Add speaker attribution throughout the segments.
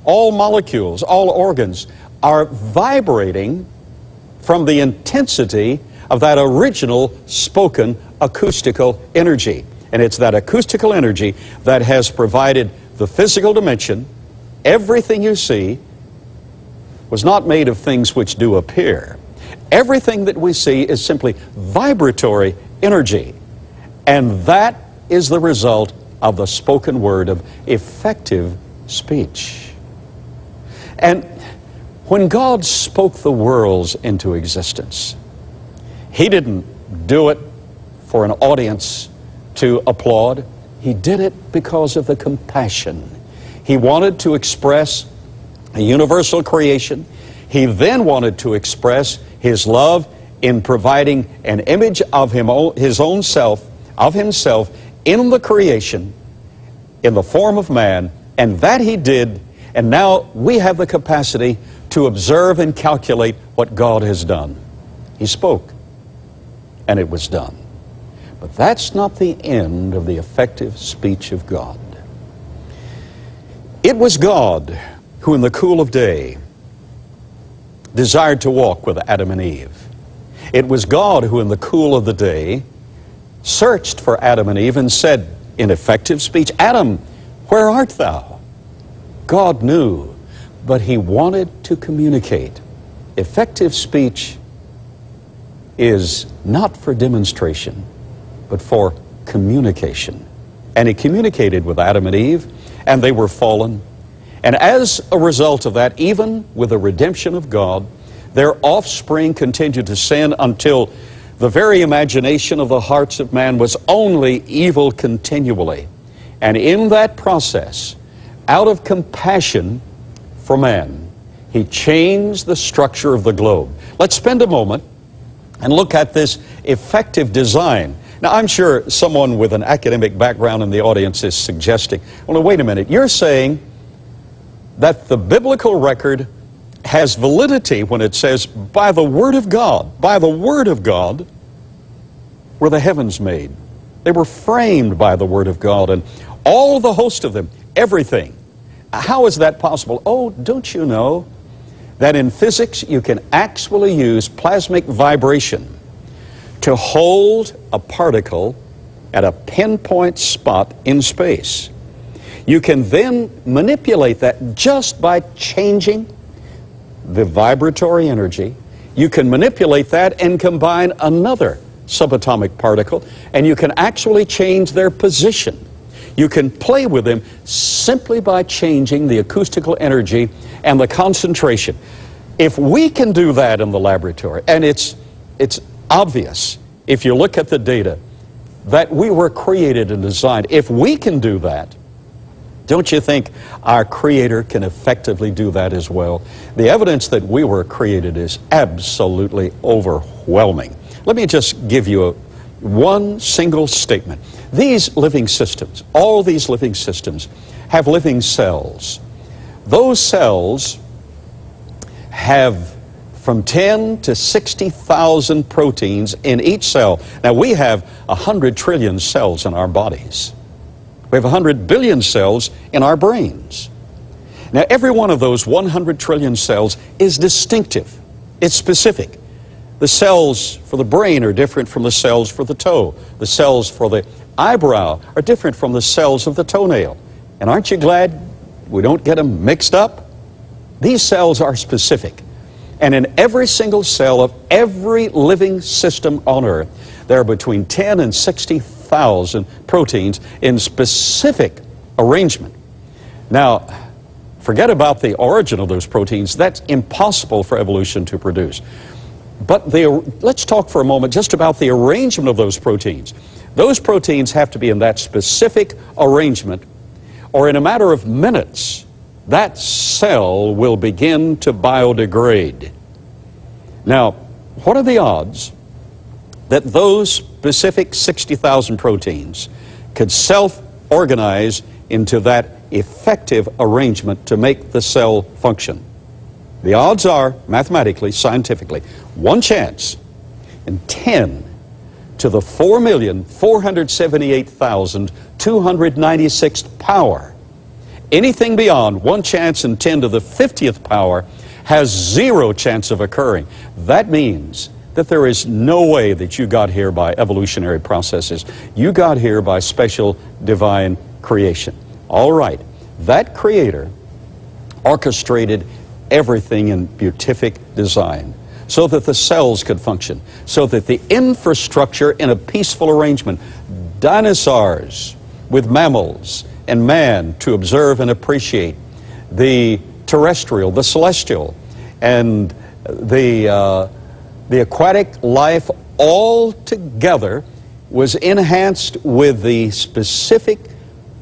Speaker 1: all molecules, all organs are vibrating from the intensity of that original spoken acoustical energy. And it's that acoustical energy that has provided the physical dimension. Everything you see was not made of things which do appear. Everything that we see is simply vibratory energy. And that is the result of the spoken word, of effective speech. And when God spoke the worlds into existence, He didn't do it for an audience to applaud. He did it because of the compassion. He wanted to express a universal creation. He then wanted to express His love in providing an image of His own self, of Himself in the creation, in the form of man, and that He did. And now we have the capacity to observe and calculate what God has done. He spoke, and it was done. But that's not the end of the effective speech of God. It was God who in the cool of day desired to walk with Adam and Eve. It was God who in the cool of the day searched for Adam and Eve and said in effective speech, "Adam, where art thou?" God knew, but He wanted to communicate. Effective speech is not for demonstration, but for communication. And He communicated with Adam and Eve, and they were fallen. And as a result of that, even with the redemption of God, their offspring continued to sin until the very imagination of the hearts of man was only evil continually. And in that process, out of compassion for man, He changed the structure of the globe. Let's spend a moment and look at this effective design. Now, I'm sure someone with an academic background in the audience is suggesting, well, wait a minute, you're saying that the biblical record has validity when it says, by the Word of God were the heavens made. They were framed by the Word of God, and all the host of them, everything. How is that possible? Oh, don't you know that in physics you can actually use plasmic vibration to hold a particle at a pinpoint spot in space? You can then manipulate that just by changing the vibratory energy. You can manipulate that and combine another subatomic particle, and you can actually change their position. You can play with them simply by changing the acoustical energy and the concentration. If we can do that in the laboratory, and it's obvious if you look at the data that we were created and designed, if we can do that, don't you think our Creator can effectively do that as well? The evidence that we were created is absolutely overwhelming. Let me just give you one single statement. These living systems, all these living systems, have living cells. Those cells have from 10 to 60,000 proteins in each cell. Now, we have 100 trillion cells in our bodies. We have 100 billion cells in our brains. Now, every one of those 100 trillion cells is distinctive. It's specific. The cells for the brain are different from the cells for the toe. The cells for the eyebrow are different from the cells of the toenail. And aren't you glad we don't get them mixed up? These cells are specific. And in every single cell of every living system on earth, there are between 10 and 60,000 proteins in specific arrangement. Now, forget about the origin of those proteins. That's impossible for evolution to produce. But let's talk for a moment just about the arrangement of those proteins. Those proteins have to be in that specific arrangement, or in a matter of minutes, that cell will begin to biodegrade. Now, what are the odds that those specific 60,000 proteins could self-organize into that effective arrangement to make the cell function? The odds are, mathematically, scientifically, 1 chance in 10 to the 4,478,296th power. Anything beyond 1 chance in 10 to the 50th power has 0 chance of occurring. That means that there is no way that you got here by evolutionary processes. You got here by special divine creation. All right, that Creator orchestrated everything in beatific design so that the cells could function, so that the infrastructure in a peaceful arrangement, dinosaurs with mammals and man to observe and appreciate, the terrestrial, the celestial, and the aquatic life all together was enhanced with the specific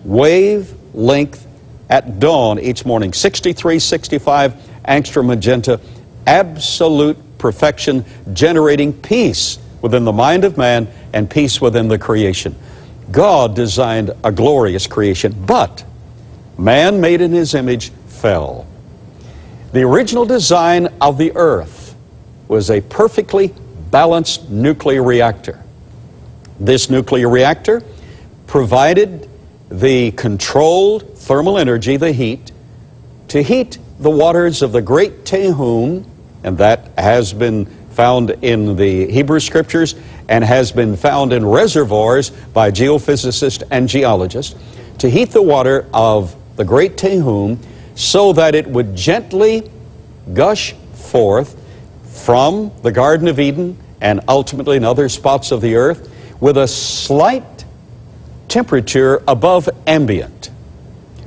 Speaker 1: wavelength at dawn each morning. 63, 65 angstrom magenta, absolute perfection, generating peace within the mind of man and peace within the creation. God designed a glorious creation, but man made in His image fell. The original design of the earth was a perfectly balanced nuclear reactor. This nuclear reactor provided the controlled thermal energy, the heat, to heat the waters of the great Tehom, and that has been found in the Hebrew Scriptures and has been found in reservoirs by geophysicists and geologists, to heat the water of the great Tehom so that it would gently gush forth from the Garden of Eden and ultimately in other spots of the earth with a slight temperature above ambient.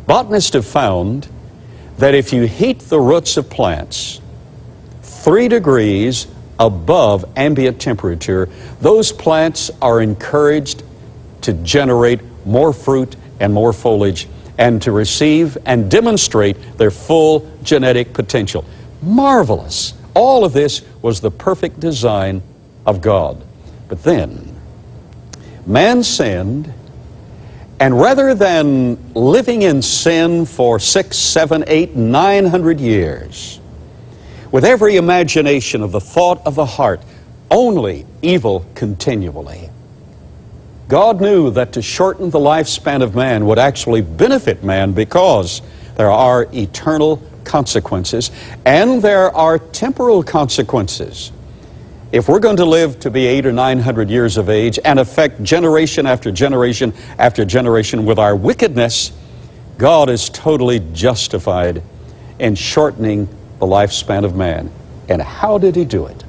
Speaker 1: Botanists have found that if you heat the roots of plants 3 degrees above ambient temperature, those plants are encouraged to generate more fruit and more foliage and to receive and demonstrate their full genetic potential. Marvelous. All of this was the perfect design of God. But then, man sinned, and rather than living in sin for 6, 7, 8, 900 years, with every imagination of the thought of the heart, only evil continually, God knew that to shorten the lifespan of man would actually benefit man because there are eternal consequences and there are temporal consequences. If we're going to live to be 800 or 900 years of age and affect generation after generation after generation with our wickedness, God is totally justified in shortening the lifespan of man. And how did He do it?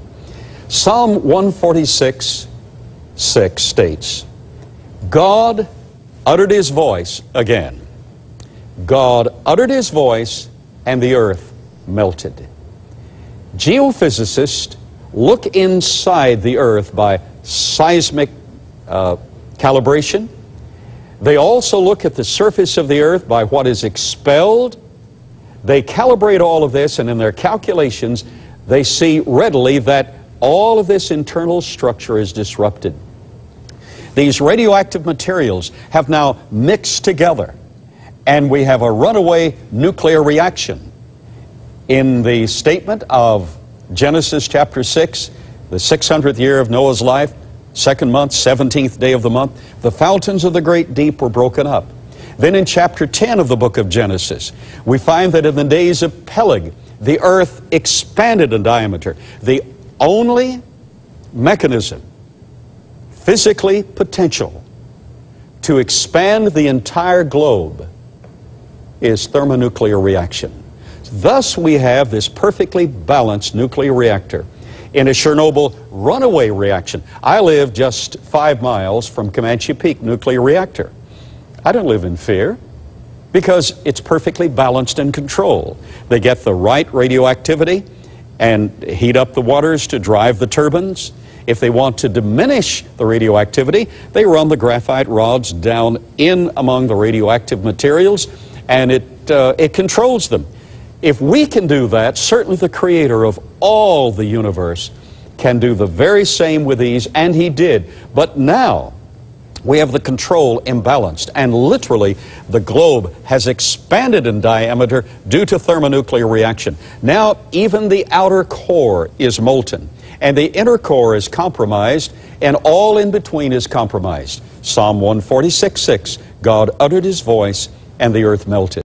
Speaker 1: Psalm 146:6 states, God uttered His voice again. God uttered His voice and the earth melted. Geophysicists look inside the earth by seismic calibration. They also look at the surface of the earth by what is expelled. They calibrate all of this, and in their calculations, they see readily that all of this internal structure is disrupted. These radioactive materials have now mixed together, and we have a runaway nuclear reaction. In the statement of Genesis chapter 6, the 600th year of Noah's life, 2nd month, 17th day of the month, the fountains of the great deep were broken up. Then in chapter 10 of the book of Genesis, we find that in the days of Peleg, the earth expanded in diameter. The only mechanism, physically potential, to expand the entire globe is thermonuclear reaction. Thus we have this perfectly balanced nuclear reactor in a Chernobyl runaway reaction. I live just 5 miles from Comanche Peak nuclear reactor. I don't live in fear because it's perfectly balanced and controlled. They get the right radioactivity and heat up the waters to drive the turbines. If they want to diminish the radioactivity, they run the graphite rods down in among the radioactive materials, and it controls them. If we can do that, certainly the Creator of all the universe can do the very same with ease, and He did. But now we have the control imbalanced, and literally the globe has expanded in diameter due to thermonuclear reaction. Now even the outer core is molten, and the inner core is compromised, and all in between is compromised. Psalm 146:6, God uttered His voice, and the earth melted.